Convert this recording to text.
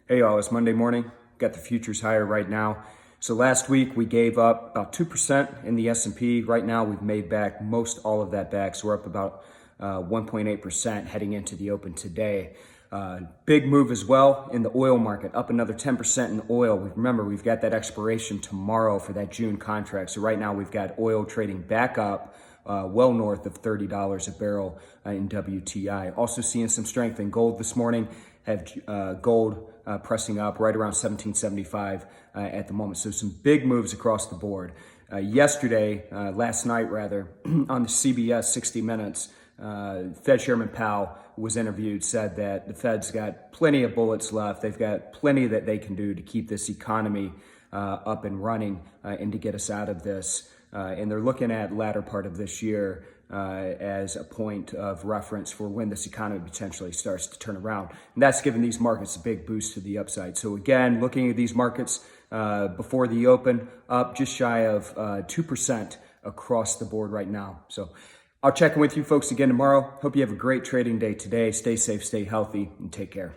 Hey y'all, it's Monday morning. Got the futures higher right now. So last week we gave up about 2% in the S&P. Right now we've made back most all of that back. So we're up about 1.8% heading into the open today. Big move as well in the oil market, up another 10% in oil. Remember, we've got that expiration tomorrow for that June contract. So right now we've got oil trading back up well north of $30 a barrel in WTI. Also seeing some strength in gold this morning. Have gold pressing up right around 1775 at the moment. So some big moves across the board. Last night rather, on the CBS 60 Minutes, Fed Chairman Powell was interviewed, said that the Fed's got plenty of bullets left. They've got plenty that they can do to keep this economy up and running and to get us out of this. And they're looking at latter part of this year as a point of reference for when this economy potentially starts to turn around. And that's given these markets a big boost to the upside. So again, looking at these markets before the open, up just shy of 2% across the board right now. So I'll check in with you folks again tomorrow. Hope you have a great trading day today. Stay safe, stay healthy, and take care.